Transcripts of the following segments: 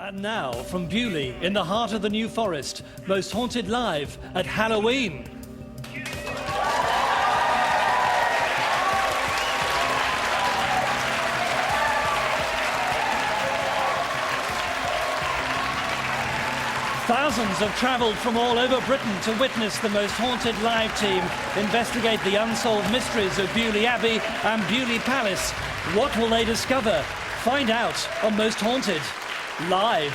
And now, from Beaulieu, in the heart of the New Forest, Most Haunted Live at Halloween. Thousands have travelled from all over Britain to witness the Most Haunted Live team investigate the unsolved mysteries of Beaulieu Abbey and Beaulieu Palace. What will they discover? Find out on Most Haunted Live.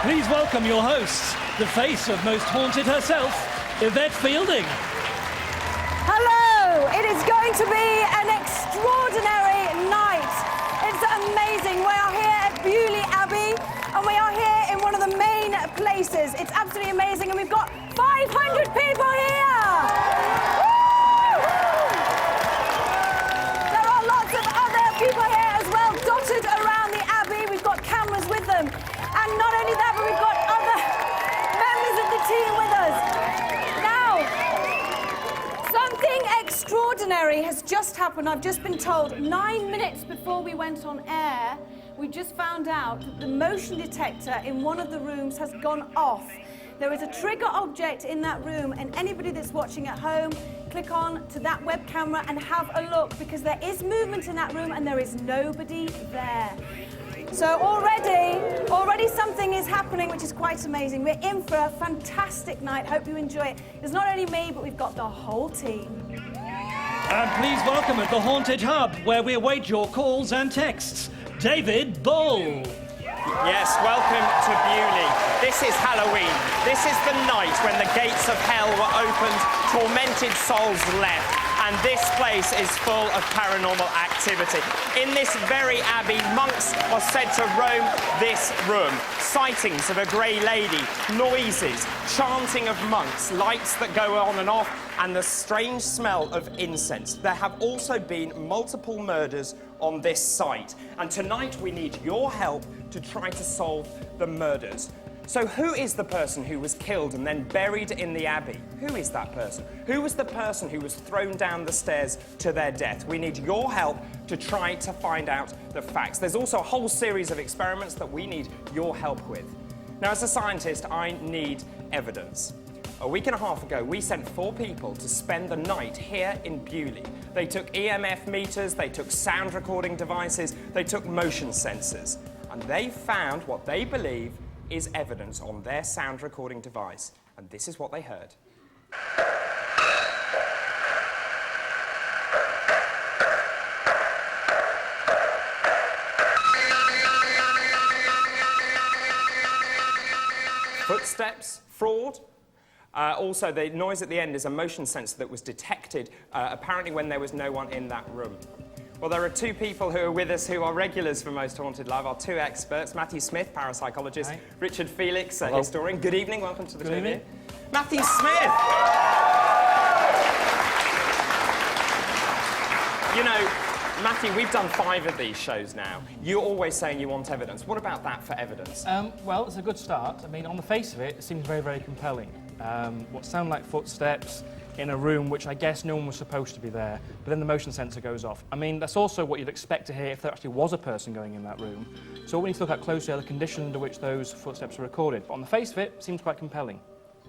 Please welcome your hosts, the face of Most Haunted herself, Yvette Fielding. Hello! It is going to be an extraordinary night. It's amazing. We are here at Beaulieu Abbey and we are here in one of the main places. It's absolutely amazing and we've got 500 people here! Woo! There are lots of other people here as well, dotted around the Abbey. We've got cameras with them. And not only that, but we've got other members of the team with us. Now, something extraordinary has just happened. I've just been told 9 minutes before we went on air, we just found out that the motion detector in one of the rooms has gone off. There is a trigger object in that room, and anybody that's watching at home, click on to that web camera and have a look, because there is movement in that room and there is nobody there. So already something is happening, which is quite amazing. We're in for a fantastic night. Hope you enjoy it. It's not only me, but we've got the whole team. And please welcome at the Haunted Hub, where we await your calls and texts, David Bull. Yes, welcome to Beaulieu. This is Halloween. This is the night when the gates of hell were opened, tormented souls left, and this place is full of paranormal activity. In this very abbey, monks are said to roam this room. Sightings of a grey lady, noises, chanting of monks, lights that go on and off, and the strange smell of incense. There have also been multiple murders on this site, and tonight we need your help to try to solve the murders. So who is the person who was killed and then buried in the Abbey? Who is that person? Who was the person who was thrown down the stairs to their death? We need your help to try to find out the facts. There's also a whole series of experiments that we need your help with. Now, as a scientist, I need evidence. A week and a half ago, we sent 4 people to spend the night here in Beaulieu. They took EMF meters, they took sound recording devices, they took motion sensors, and they found what they believe is evidence on their sound recording device. And this is what they heard. Footsteps, fraud. Also, the noise at the end is a motion sensor that was detected apparently when there was no one in that room. Well, there are 2 people who are with us who are regulars for Most Haunted Live, our 2 experts, Matthew Smith, parapsychologist, Hi. Richard Felix, historian. Good evening, welcome to the Good evening. Matthew Smith! You know, Matthew, we've done 5 of these shows now. You're always saying you want evidence. What about that for evidence? Well, it's a good start. I mean, on the face of it, it seems very, very compelling. What sound like footsteps in a room which I guess no one was supposed to be there, but then the motion sensor goes off. I mean, that's also what you'd expect to hear if there actually was a person going in that room. So what we need to look at closely are the condition under which those footsteps are recorded. But on the face of it, it seems quite compelling.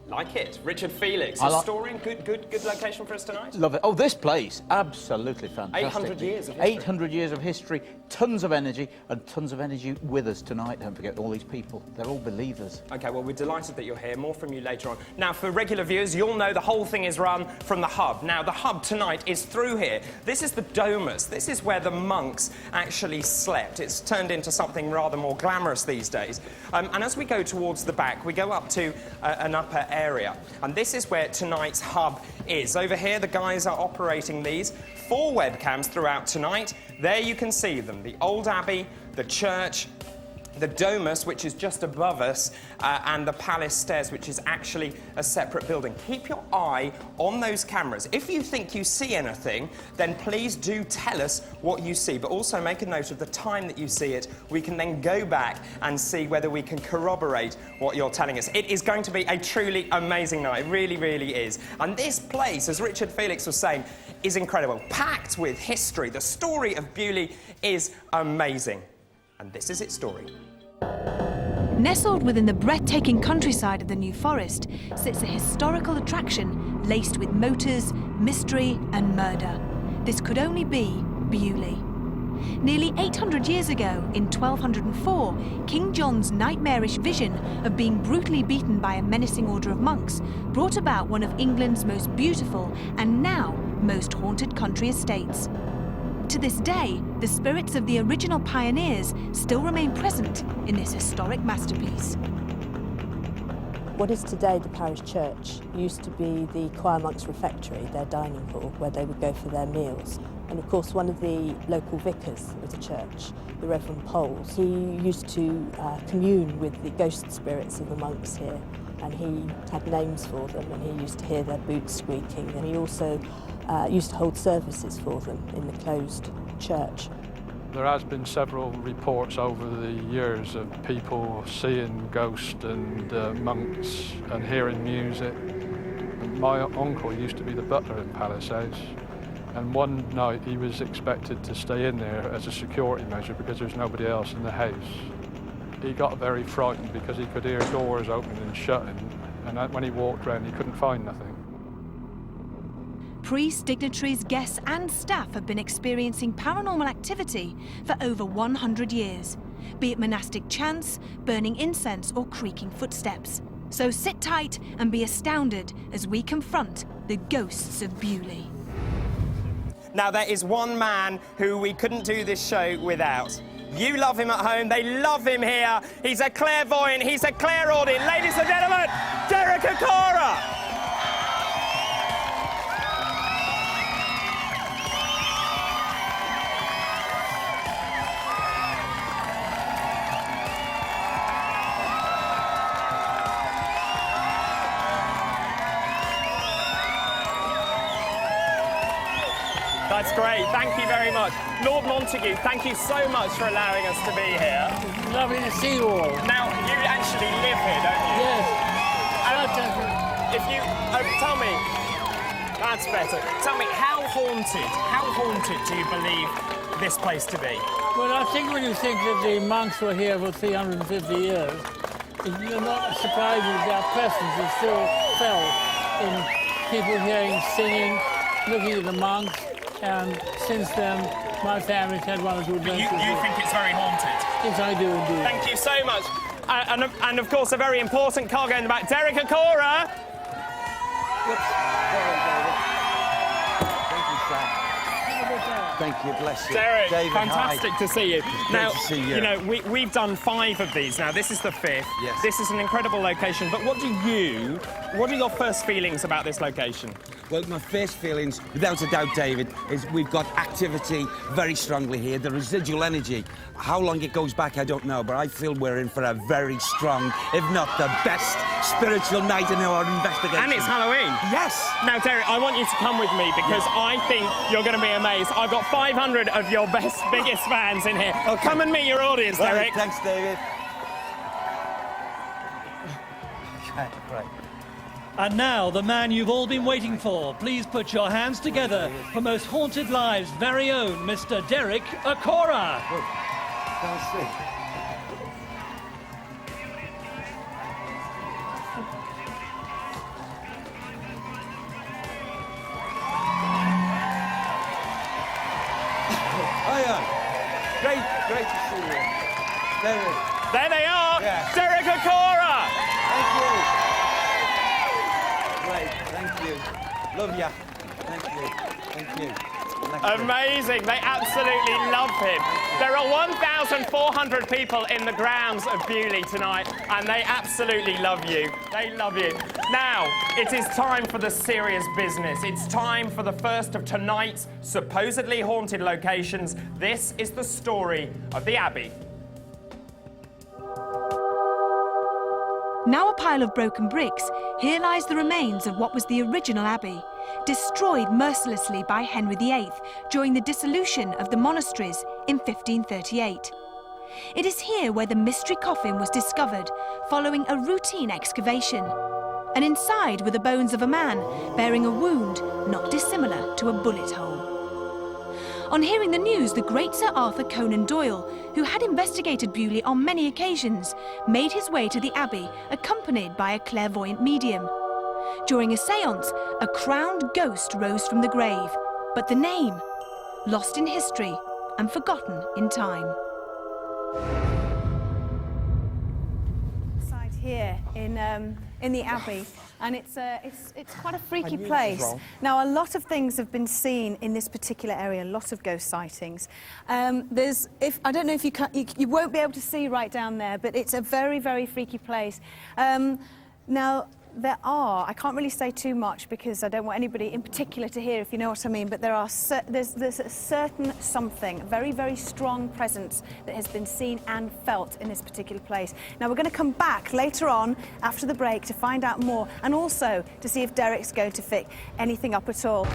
Like it. Richard Felix, historian, good location for us tonight? Love it. Oh, this place, absolutely fantastic. 800 years of history. 800 years of history, tons of energy, and tons of energy with us tonight. Don't forget all these people. They're all believers. OK, well, we're delighted that you're here. More from you later on. Now, for regular viewers, you'll know the whole thing is run from the hub. Now, the hub tonight is through here. This is the domus. This is where the monks actually slept. It's turned into something rather more glamorous these days. And as we go towards the back, we go up to an upper area. And this is where tonight's hub is. Over here, the guys are operating these 4 webcams throughout tonight. There you can see them, the old Abbey, the church, the domus, which is just above us, and the palace stairs, which is actually a separate building. Keep your eye on those cameras. If you think you see anything, then please do tell us what you see, but also make a note of the time that you see it. We can then go back and see whether we can corroborate what you're telling us. It is going to be a truly amazing night. It really, really is. And this place, as Richard Felix was saying, is incredible. Packed with history. The story of Beaulieu is amazing. And this is its story. Nestled within the breathtaking countryside of the New Forest sits a historical attraction laced with motors, mystery and murder. This could only be Beaulieu. Nearly 800 years ago, in 1204, King John's nightmarish vision of being brutally beaten by a menacing order of monks brought about one of England's most beautiful and now most haunted country estates. To this day, the spirits of the original pioneers still remain present in this historic masterpiece. What is today the parish church used to be the choir monks' refectory, their dining hall, where they would go for their meals. And of course, one of the local vicars of the church, the Reverend Poles, he used to commune with the ghost spirits of the monks here, and he had names for them, and he used to hear their boots squeaking, and he also used to hold services for them in the closed church. There has been several reports over the years of people seeing ghosts and monks and hearing music. And my uncle used to be the butler in Palace House, and one night he was expected to stay in there as a security measure because there's nobody else in the house. He got very frightened because he could hear doors opening and shutting, and when he walked around he couldn't find nothing. Priests, dignitaries, guests and staff have been experiencing paranormal activity for over 100 years, be it monastic chants, burning incense or creaking footsteps. So sit tight and be astounded as we confront the ghosts of Beaulieu. Now, there is one man who we couldn't do this show without. You love him at home, they love him here. He's a clairvoyant, he's a clairaudient. Ladies and gentlemen, Derek Acorah! That's great, thank you very much. Lord Montague, thank you so much for allowing us to be here. Lovely to see you all. Now, you actually live here, don't you? Yes. If you, tell me, that's better. Tell me, how haunted do you believe this place to be? Well, I think when you think that the monks were here for 350 years, you're not surprised that their presence is still felt in people hearing singing, looking at the monks. And since then, my family's had one or two adventures. You think it's very haunted? Yes, I do indeed. Thank you so much. And of course, a very important cargo in the back. Derek Acorah! Thank you, Sam. Thank you, bless you. Derek, David, fantastic hi. to see you. Now, to see you. you know, we've done 5 of these now. This is the 5th. Yes. This is an incredible location. But what are your first feelings about this location? Well, my first feelings, without a doubt, David, is we've got activity very strongly here. The residual energy, how long it goes back, I don't know, but I feel we're in for a very strong, if not the best, spiritual night in our investigation. And it's Halloween. Yes. Now, Derek, I want you to come with me because I think you're going to be amazed. I've got 500 of your biggest fans in here. Okay. Come and meet your audience, Derek. Right, thanks, David. Okay, right. And now, the man you've all been waiting for. Please put your hands together for Most Haunted Live's very own Mr. Derek Acorah. Great to see you. David. There they are. Yeah. Derek Acorah. Thank you. Love ya. Thank you. Amazing. They absolutely love him. There are 1,400 people in the grounds of Beaulieu tonight, and they absolutely love you. They love you. Now, it is time for the serious business. It's time for the first of tonight's supposedly haunted locations. This is the story of the Abbey. Now a pile of broken bricks, here lies the remains of what was the original abbey, destroyed mercilessly by Henry VIII during the dissolution of the monasteries in 1538. It is here where the mystery coffin was discovered following a routine excavation. And inside were the bones of a man bearing a wound not dissimilar to a bullet hole. On hearing the news, the great Sir Arthur Conan Doyle, who had investigated Beaulieu on many occasions, made his way to the Abbey, accompanied by a clairvoyant medium. During a seance, a crowned ghost rose from the grave, but the name, lost in history and forgotten in time. Side here in the Abbey, and it's quite a freaky place. Now, a lot of things have been seen in this particular area, a lot of ghost sightings. I don't know if you won't be able to see right down there, but it's a very, very freaky place. Now, I can't really say too much because I don't want anybody in particular to hear, if you know what I mean, but there's a certain something, a very, very strong presence that has been seen and felt in this particular place. Now, we're going to come back later on after the break to find out more and also to see if Derek's going to pick anything up at all.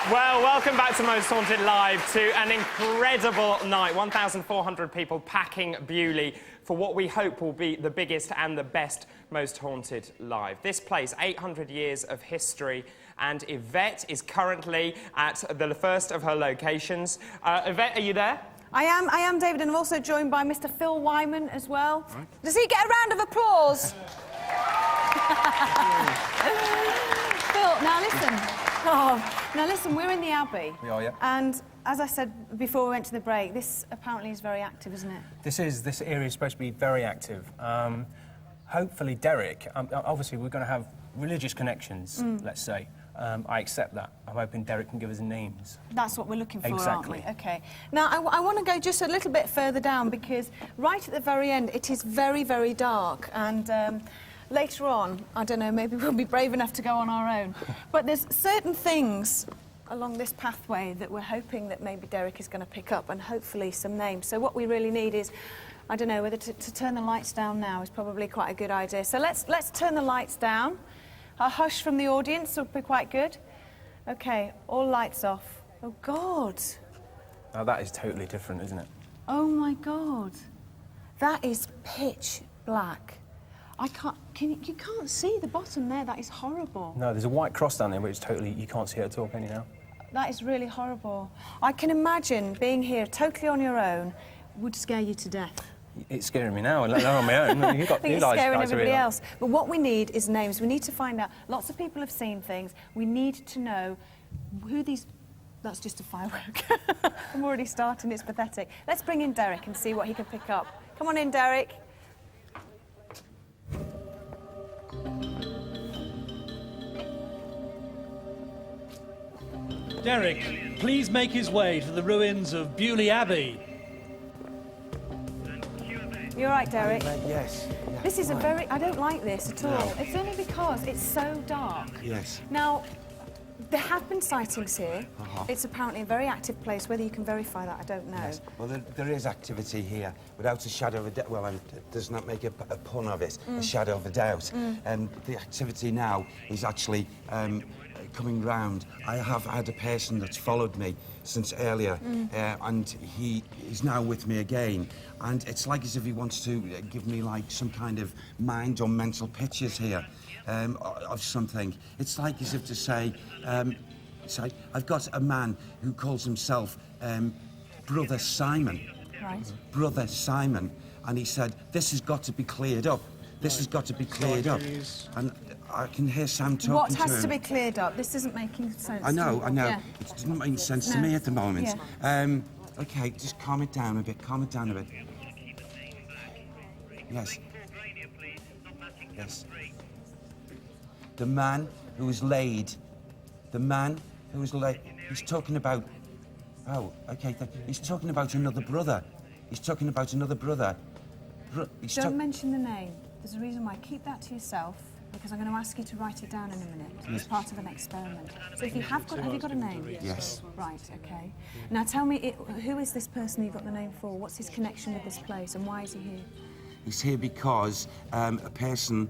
Well, welcome back to Most Haunted Live, to an incredible night. 1,400 people packing Beaulieu for what we hope will be the biggest and the best Most Haunted Live. This place, 800 years of history, and Yvette is currently at the first of her locations. Yvette, are you there? I am, David, and I'm also joined by Mr. Phil Wyman as well. Right. Does he get a round of applause? Phil, now listen, we're in the Abbey. We are, yeah. And as I said before we went to the break, this apparently is very active, isn't it? This area is supposed to be very active. Hopefully Derek, obviously we're going to have religious connections, let's say. I accept that. I'm hoping Derek can give us names. That's what we're looking for, exactly. Aren't we? Okay. Now, I want to go just a little bit further down because right at the very end, it is very, very dark. And later on, I don't know, maybe we'll be brave enough to go on our own. But there's certain things along this pathway that we're hoping that maybe Derek is going to pick up and hopefully some names. So what we really need is, I don't know, whether to turn the lights down now is probably quite a good idea. So let's turn the lights down. A hush from the audience would be quite good. OK, all lights off. Oh, God. Now, that is totally different, isn't it? Oh, my God. That is pitch black. You can't see the bottom there. That is horrible. No, there's a white cross down there, which is totally, you can't see it at all, can you now? That is really horrible. I can imagine being here totally on your own would scare you to death. It's scaring me now, and let alone on my own. I think it's scaring everybody else. But what we need is names. We need to find out. Lots of people have seen things. We need to know who these... That's just a firework. I'm already starting. It's pathetic. Let's bring in Derek and see what he can pick up. Come on in, Derek. Derek, please make his way to the ruins of Beaulieu Abbey. You're right, Derek. Yes. This is a very... I don't like this at all. No. It's only because it's so dark. Yes. Now, there have been sightings here. It's apparently a very active place. Whether you can verify that, I don't know. Yes. Well, there is activity here, without a shadow of a doubt. Well, it does not make a pun of it, a shadow of a doubt. The activity now is actually coming round. I have had a person that's followed me since earlier, and he is now with me again. And it's like as if he wants to give me, like, some kind of mind or mental pictures here of something. It's like as if to say, I've got a man who calls himself Brother Simon. Right. Brother Simon. And he said, this has got to be cleared up. This has got to be cleared up. And I can hear Sam talking to him. What has to be cleared up? This isn't making sense. I know. Yeah. It doesn't make sense to me at the moment. Yeah. OK, just calm it down a bit, Yes. Yes. The man who was laid. He's talking about... Oh, OK, he's talking about another brother. Don't mention the name. There's a reason why. Keep that to yourself. because I'm going to ask you to write it down in a minute as part of an experiment. So if you have you got a name? Yes. Right, okay. Now tell me, who is this person you've got the name for? What's his connection with this place and why is he here? He's here because a person